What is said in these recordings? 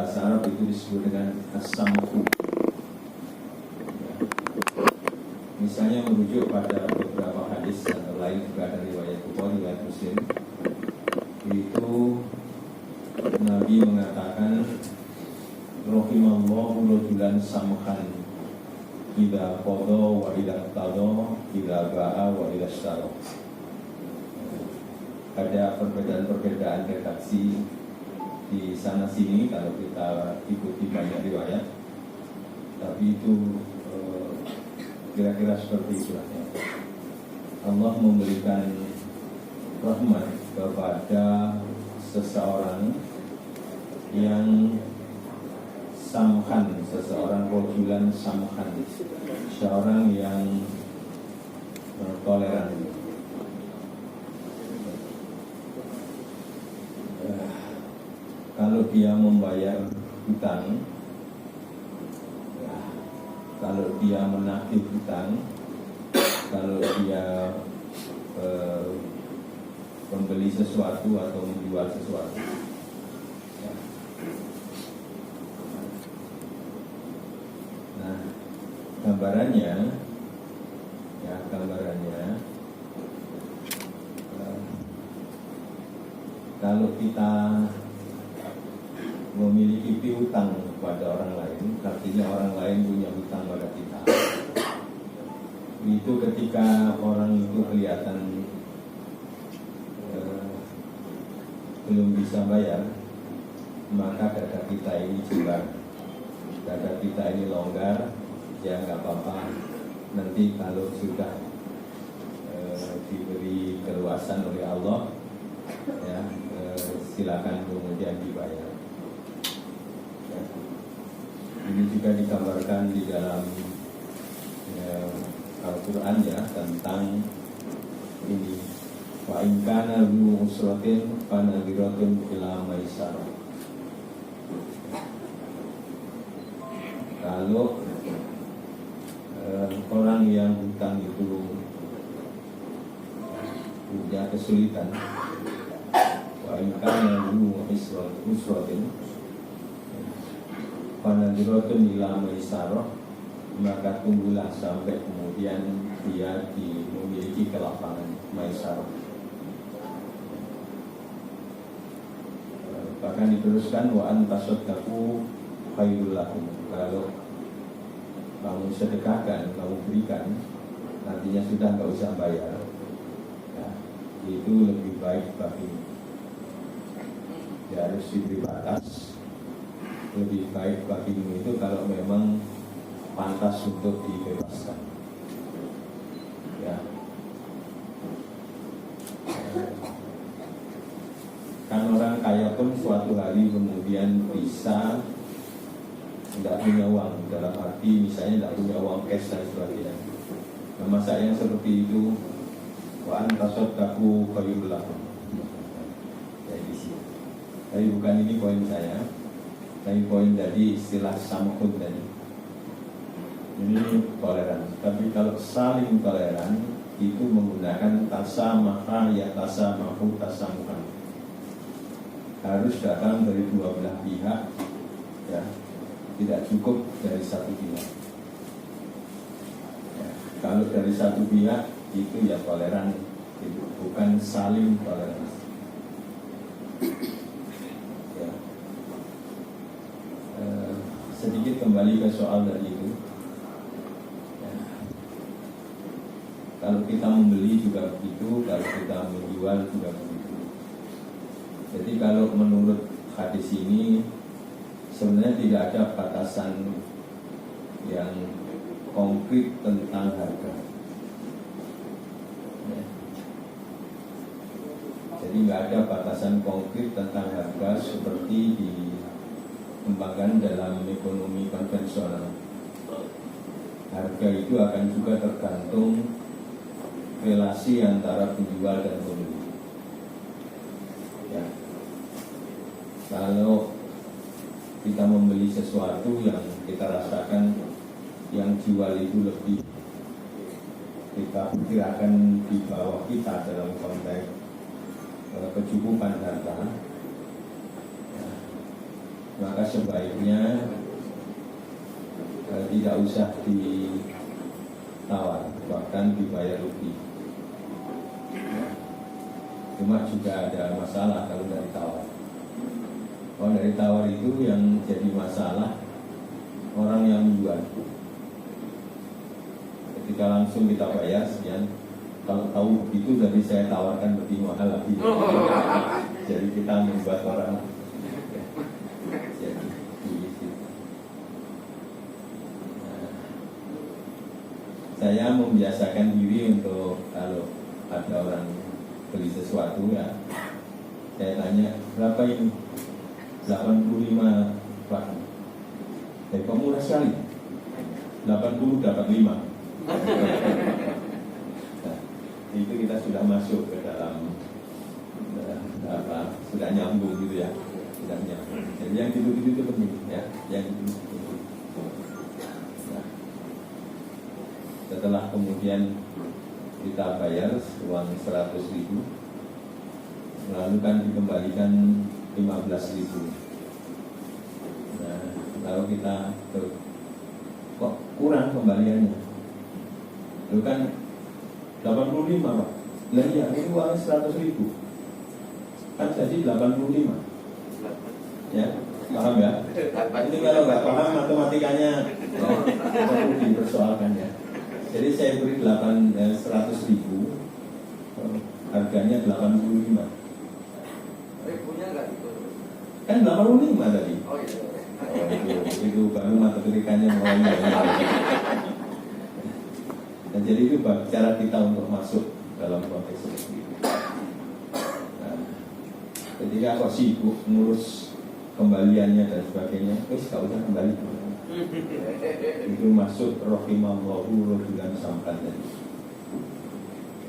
bahasa Arab itu disebut dengan as-sam'u. Misalnya merujuk pada beberapa hadis atau lain juga dari riwayat Bukhari dan Muslim, itu Nabi mengatakan rahimallahu rajulan samhan idza qada wa idza qada idza ba'a wa idza ishtara. Ada perbedaan-perbedaan redaksi di sana sini kalau kita ikuti banyak riwayat, tapi itu kira-kira seperti itulah ya. Allah memberikan rahmat kepada seseorang yang samhan, seseorang rojulan samhan, seorang yang toleran. Kalau dia membayar hutang, kalau dia menagih hutang, kalau dia membeli sesuatu atau menjual sesuatu, ya. Nah, gambarannya kalau kita memiliki piutang kepada orang lain, artinya orang lain punya hutang pada kita, itu ketika orang itu kelihatan belum bisa bayar, maka dada kita ini jelas, dada kita ini longgar, ya nggak apa-apa, nanti kalau sudah diberi keluasan oleh Allah, ya silakan kemudian dibayar. Ini juga digambarkan di dalam Al-Quran ya, tentang ini, wa in kana zu usratin fa nadhiratun ila maisarah. Kalau orang yang hutang itu punya kesulitan, wa in kana zu usratin Panadiratun ila maisarah, maka tunggulah sampai kemudian dia memiliki kelapangan maisarah. Bahkan diteruskan wa antasaddaqu khairul lakum. Kalau kamu sedekahkan, kamu berikan, nantinya sudah nggak usah bayar, ya, itu lebih baik bagimu. Ya, harus diberi batas. Lebih baik bagimu itu kalau memang pantas untuk dibebaskan, ya. Kan orang kaya pun suatu hari kemudian bisa tidak punya uang, dalam arti misalnya tidak punya uang cash dan sebagainya. Nah, masa yang seperti itu, wa antasaddaqu khairul lakum. Ya, di sini. Tapi bukan ini poin saya. Tapi poin dari istilah samhun tadi, ini toleran. Tapi kalau saling toleran itu menggunakan tasamaha ya tasamahu tasamuhan. Harus datang dari dua belah pihak, ya, tidak cukup dari satu pihak. Ya, kalau dari satu pihak itu ya toleran, itu bukan saling toleransi. Sedikit kembali ke soal tadi itu, ya. Kalau kita membeli juga begitu, kalau kita menjual juga begitu. Jadi kalau menurut hadis ini sebenarnya tidak ada batasan yang konkret tentang harga, ya. Jadi nggak ada batasan konkret tentang harga seperti di kembangkan dalam ekonomi konvensional. Harga itu akan juga tergantung relasi antara penjual dan pembeli. Ya. Kalau kita membeli sesuatu yang kita rasakan yang jual itu lebih, kita perkirakan di bawah kita dalam konteks kecukupan harga, maka sebaiknya tidak usah ditawar, bahkan dibayar lebih. Cuma juga ada masalah kalau dari tawar. Kalau dari tawar itu yang jadi masalah orang yang menjual. Ketika langsung kita bayar sekian, kalau tahu itu dari saya tawarkan lebih mahal lagi. Jadi kita membuat orang jadi saya membiasakan diri untuk kalau ada orang beli sesuatu ya, saya tanya berapa ini, 85 Pak. Kok murah sekali, 80 dapat 5. Nah, itu kita sudah masuk ke dalam sudah nyambung gitu ya, sudah nyambung. Jadi yang gitu-gitu itu penting ya, yang gitu-gitu. Nah, setelah kemudian kita bayar uang 100.000, lalu kan dikembalikan 15.000. Nah, kalau kita kok kurang kembaliannya, itu kan 85 Pak. Lah iya, ini uangnya 100.000, kan jadi 85. Ya, paham ya? Ini kalau nggak paham matematikanya perlu dipersoalkan ya. Jadi saya beri 100.000, harganya 85. Punya nggak itu? Kan 85 tadi. Oh iya. Itu baru matematikanya mulai. Dan jadi itu cara kita untuk masuk dalam konteks seperti itu. Nah, ketika kok sibuk ngurus kembaliannya dan sebagainya, wis gak usah kembali. Itu masuk rahimallahu rajulan sampan tadi.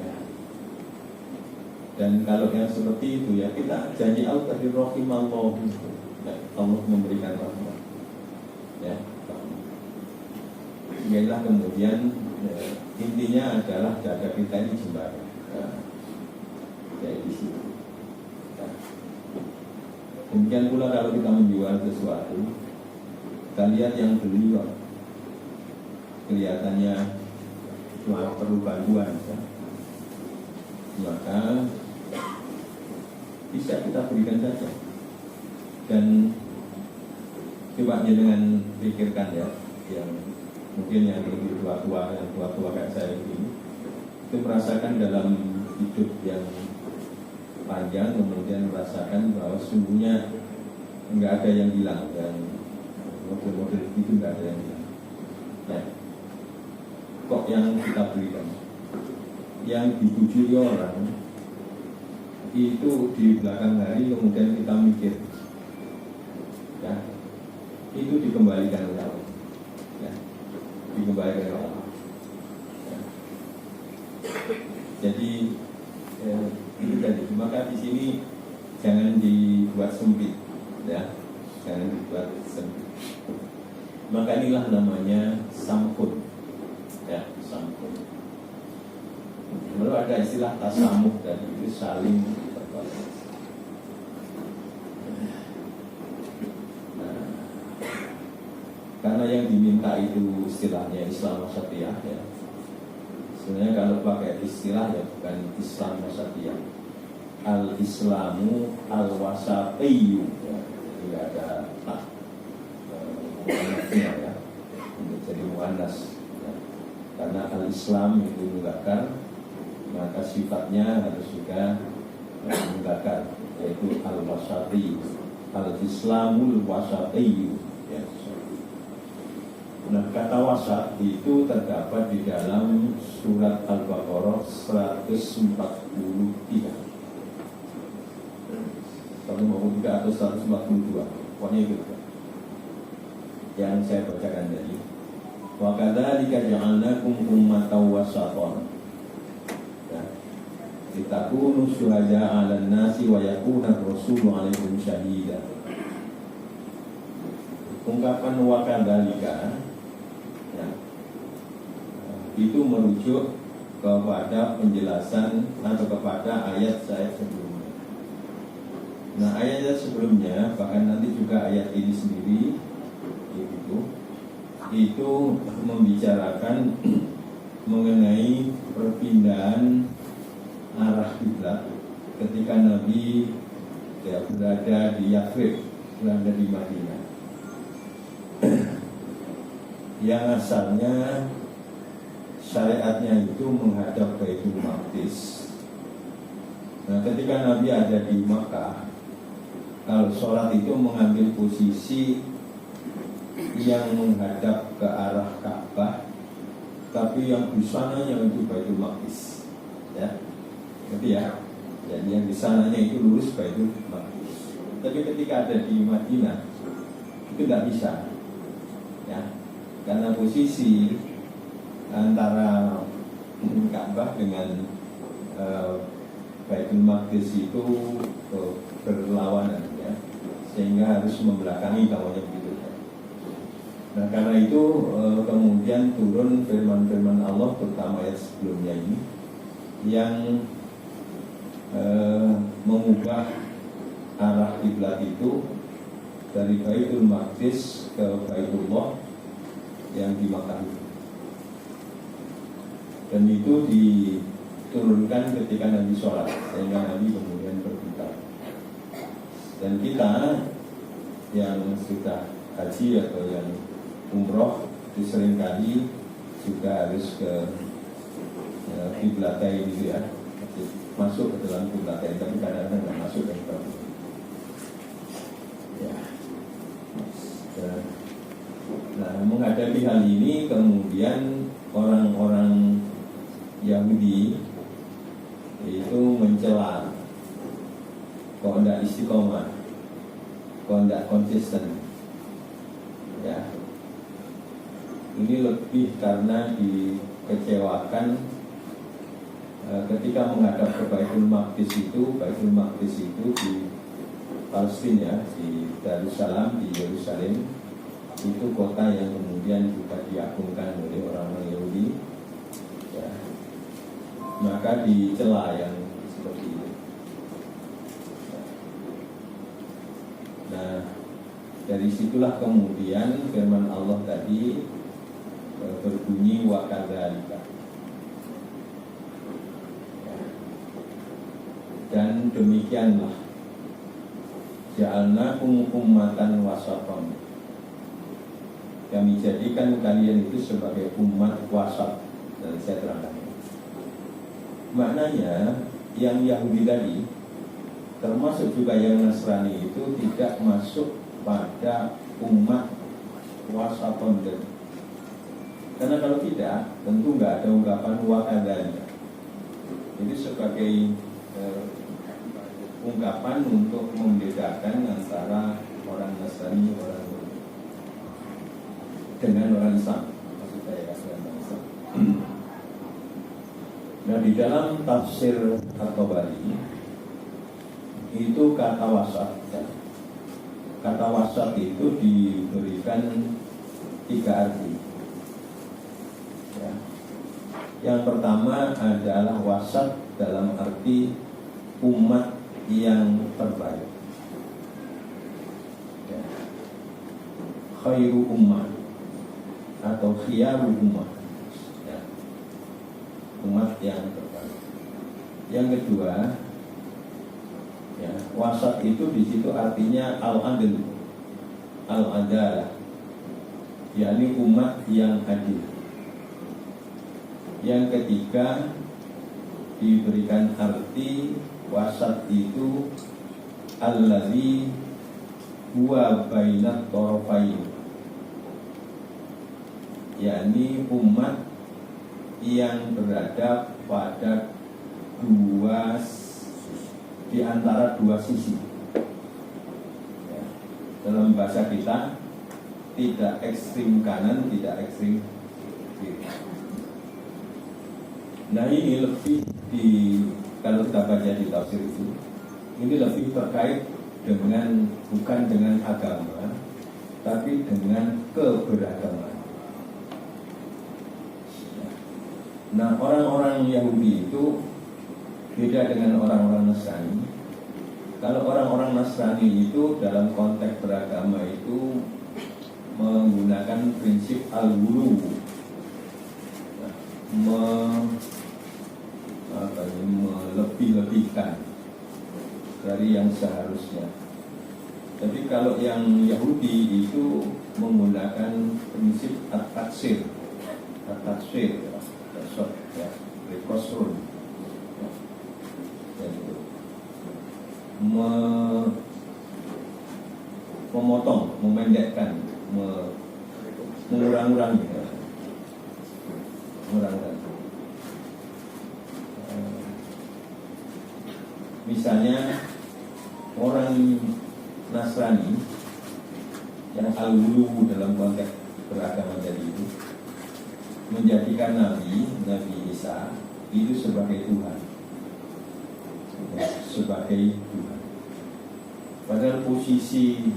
Ya. Dan kalau yang seperti itu ya kita janji Allah tadi rahimallahu, ya, Allah memberikan rahmat. Ya. Inilah kemudian ya, intinya adalah dada kita ini jembatan. Nah, kayak di situ. Nah, demikian pula kalau kita menjual sesuatu, kita lihat yang beli kok kelihatannya cuma perlu bantuan, ya. Maka bisa kita berikan saja. Dan coba dengan pikirkan ya, yang mungkin yang lebih tua-tua, yang tua-tua kayak saya ini, itu merasakan dalam hidup yang panjang, kemudian merasakan bahwa sungguhnya nggak ada yang hilang, dan model-model itu nggak ada yang hilang. Ya. Kok yang kita berikan, yang dipuji orang, itu di belakang hari kemudian kita mikir, ya, itu dikembalikan oleh Allah. Ya. Dikembalikan oleh Allah. Ya. Jadi itu tadi. Maka di sini jangan dibuat sempit, ya, jangan dibuat sempit. Maka inilah namanya samkun, ya, samkun. Lalu ada istilah tasamuh tadi, itu saling berbalas. Karena yang diminta itu istilahnya Islam wasatiyah, ya. Sebenarnya kalau pakai istilah ya bukan Islam wasatiyah, al-Islamu al-wasatiyyu, ya. Tidak ada ya, untuk jadi muannas, ya. Karena al-Islam itu mudzakkar, maka sifatnya harus juga mudzakkar, yaitu al-wasati, al-Islamul wasatiyyu, ya. Nah, kata wasat itu terdapat di dalam surat Al-Baqarah 143. 143 atau 142, pokoknya itu yang saya bacakan tadi. Wa kadzalika ja'alnakum ummatan wasatan. Ya. Litakunu syuhada'a 'alan nasi wa yakuna ar-rasulu 'alaikum syahida. Ungkapan wa kadzalika, ya, itu merujuk kepada penjelasan atau kepada ayat-ayat sebelumnya. Nah, ayat sebelumnya, bahkan nanti juga ayat ini sendiri itu membicarakan mengenai perpindahan arah kiblat ketika Nabi berada di Yathrib, berada di Madinah. Yang asalnya syariatnya itu menghadap Baitul Maqdis. Nah, ketika Nabi ada di Makkah, kalau sholat itu mengambil posisi yang menghadap ke arah Ka'bah, tapi yang di sananya itu Baitul Maqdis, ya, gitu ya. Jadi yang di sananya itu lurus Baitul Maqdis. Tapi ketika ada di Madinah itu tidak bisa, ya, karena posisi antara Ka'bah dengan Baitul Maqdis itu berlawanan, ya, sehingga harus membelakangi kawannya begitu. Nah, karena itu kemudian turun firman-firman Allah, terutama ayat sebelumnya ini, yang mengubah arah kiblat itu dari Baitul Maqdis ke Baitullah yang di Makkah itu. Dan itu diturunkan ketika Nabi sholat, sehingga Nabi kemudian berputar. Dan kita yang sudah haji atau yang umroh itu seringkali juga harus ke kiblatain gitu ya, masuk ke dalam kiblatain, tapi kadang-kadang nggak masuk dan sebagainya. Ya. Nah, menghadapi hal ini kemudian orang-orang Yahudi itu mencela, kok tidak istiqomah, kok tidak konsisten, ya. Ini lebih karena dikecewakan ketika menghadap ke Baitul Maqdis itu di Palestina, di Darussalam, di Yerusalem, itu kota yang kemudian juga diagungkan oleh orang-orang Yahudi, ya. Maka dicela yang seperti itu. Nah, dari situlah kemudian firman Allah tadi berbunyi wa kadzalika. Dan demikianlah ja'alnakum ummatan wasatan, kami jadikan kalian itu sebagai umat wasat. Dan saya terangkan, maknanya yang Yahudi tadi, termasuk juga yang Nasrani, itu tidak masuk pada umat wasaton. Karena kalau tidak, tentu nggak ada ungkapan wakadanya. Jadi sebagai ungkapan untuk membedakan antara orang Nasrani dengan orang Islam. Maksud saya dengan orang Islam. Nah, di dalam tafsir At-Tabari itu kata wasat, ya. Kata wasat itu diberikan 3 arti. Ya. Yang pertama adalah wasat dalam arti umat yang terbaik, ya. Khairu ummah atau khiyaru ummah, ya. Umat yang terbaik. Yang kedua, ya, wasat itu di situ artinya al-adil, al-adalah, yakni umat yang adil. Yang ketiga diberikan arti wasat itu allazi huwa bainat tarafain, yakni umat yang berada pada di antara 2 sisi, ya. Dalam bahasa kita tidak ekstrim kanan, tidak ekstrim kiri. Nah, ini lebih kalau kita baca di tafsir itu, ini lebih terkait dengan bukan dengan agama, tapi dengan keberagaman. Nah, orang-orang Yahudi itu beda dengan orang-orang Nasrani. Kalau orang-orang Nasrani itu dalam konteks beragama itu menggunakan prinsip al-ghulu, melebih-lebihkan dari yang seharusnya. Tapi kalau yang Yahudi itu menggunakan prinsip at-taksir, ya, rekonstrun, memotong, memendekkan, mengurang-urangi. Misalnya orang Nasrani yang al-ghulu dalam konteks beragama tadi itu menjadikan Nabi Isa itu sebagai Tuhan, padahal posisi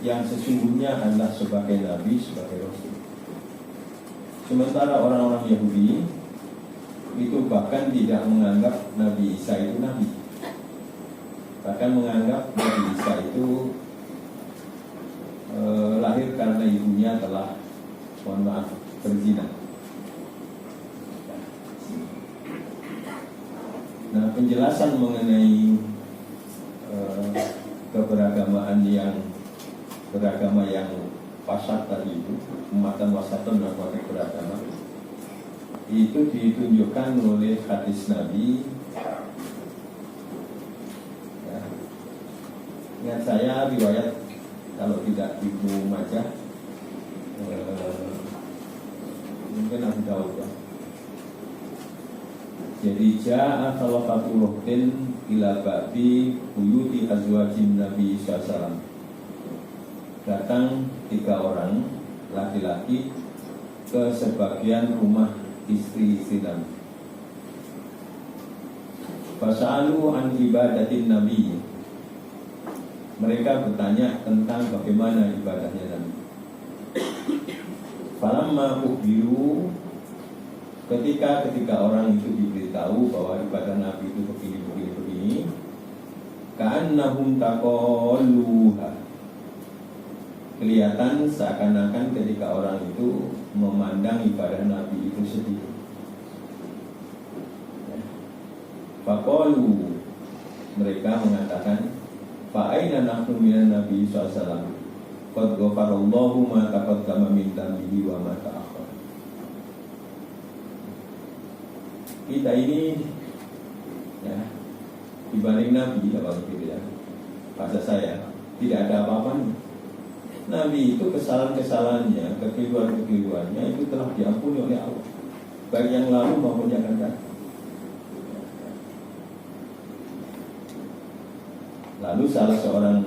yang sesungguhnya adalah sebagai Nabi, sebagai Rasul. Sementara orang-orang Yahudi itu bahkan tidak menganggap Nabi Isa itu Nabi, bahkan menganggap Nabi Isa itu lahir karena ibunya telah, mohon maaf, berzina. Nah, penjelasan mengenai keberagamaan yang beragama yang fasad tadi itu, umatan wasatun dan konteks beragama, itu ditunjukkan oleh hadis Nabi. Ya. Ingat saya riwayat, kalau tidak Ibnu Majah, mungkin Abu Daud ya. Jadi ja'a salafatu ruhtin ila ba'di buyuti azwajin Nabi SAW. Datang 3 orang laki-laki ke sebagian rumah istri-istri Nabi. Fasa'alu an ibadatin Nabi. Mereka bertanya tentang bagaimana ibadahnya Nabi. Falamma ukhbiru, ketika orang itu diberitahu bahwa ibadah Nabi itu begini, ka'annahum taqalluha, kelihatan seakan-akan ketika orang itu memandang ibadah Nabi itu sedikit. Faqalu, mereka mengatakan, fa'aina nahnu minan Nabi SAW, qad ghafarallahu ma taqaddama min dhanbihi wa ma ta'akhkhara. Kita ini ya, dibanding Nabi, kalau begitu ya, bahasa saya, tidak ada apa-apanya. Nabi itu kesalahan-kesalahannya, kekeliruan-kekeliruannya itu telah diampuni oleh Allah, baik yang lalu maupun yang akan datang. Lalu salah seorang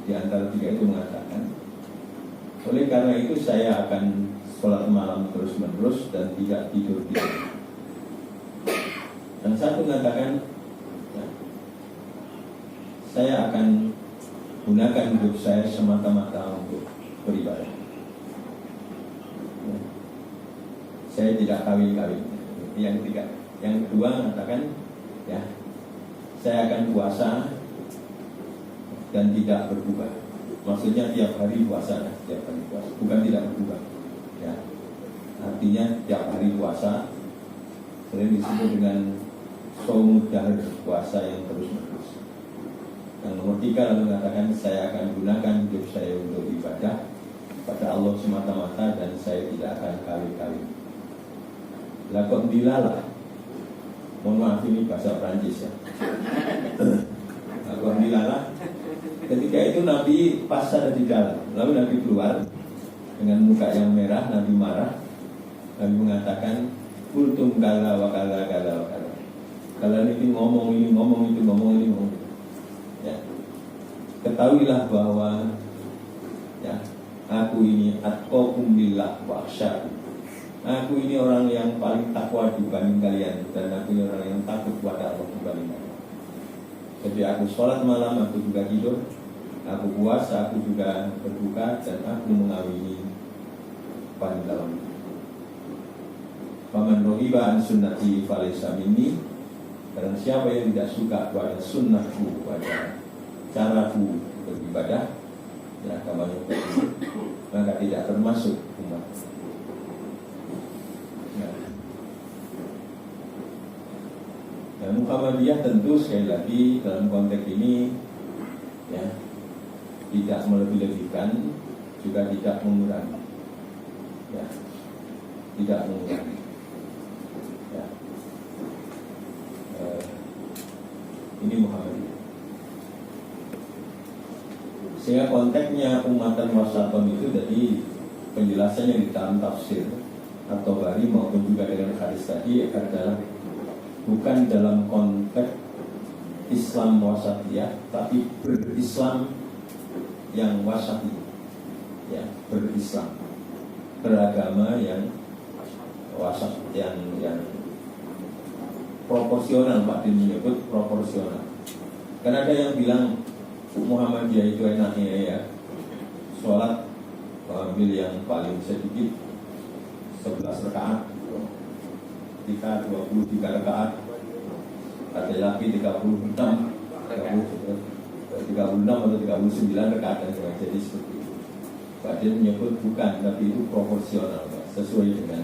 di antara 3 itu mengatakan, oleh karena itu saya akan sholat malam terus-menerus dan tidak tidur. Dan satu mengatakan, ya, saya akan gunakan hidup saya semata-mata untuk beribadah. Ya. Saya tidak kawin-kawin. Yang ketiga, yang kedua mengatakan, ya, saya akan puasa dan tidak berbuka. Maksudnya tiap hari puasa, bukan tidak berbuka. Ya. Artinya tiap hari puasa, sering disebut dengan shaum dahr, puasa yang terus-menerus. Yang nomor 3 lalu mengatakan, saya akan gunakan hidup saya untuk ibadah pada Allah semata-mata dan saya tidak akan kawin-kawin. Lakon dilala, mohon maaf ini bahasa Prancis ya. Lakon dilala. Ketika itu Nabi pas ada di dalam, lalu Nabi keluar dengan muka yang merah. Nabi marah. Nabi mengatakan, kultum kala wa kala kala wa kala. Kalian ini ngomong ini, ngomong itu, ngomong ini, ngomong itu. Ya. Ketahuilah bahwa ya, aku ini atqakum billah wa akhsyakum. Aku ini orang yang paling takwa dibanding kalian, dan aku ini orang yang takut kepada Allah dibanding kalian. Jadi aku sholat malam, aku juga tidur, aku puasa, aku juga berbuka, dan aku mengawini wanita wanita. Faman rohiba an sunnati falaysa minni. Dan siapa yang tidak suka pada sunnahku, pada caraku beribadah, ya kamu maka tidak termasuk umat. Nah, Muhammadiyah tentu sekali lagi dalam konteks ini ya tidak melebih-lebihkan, juga tidak mengurangi, ya tidak mengurangi. Ya. Ini Muhammadiyah. Sehingga konteksnya umatan wasaton itu dari penjelasannya di dalam tafsir atau bari maupun juga dengan hadis tadi adalah bukan dalam konteks Islam wasatiyah, tapi berislam yang wasati, ya berislam, beragama yang wasat, yang proporsional. Pak Din menyebut proporsional. Karena ada yang bilang Muhammadiyah itu enaknya ya sholat ambil yang paling sedikit 11 rakaat, kita 23 rakaat, ada lagi 36 atau 39 rakaat dan jadi seperti itu. Pak Din menyebut bukan, tapi itu proporsional, sesuai dengan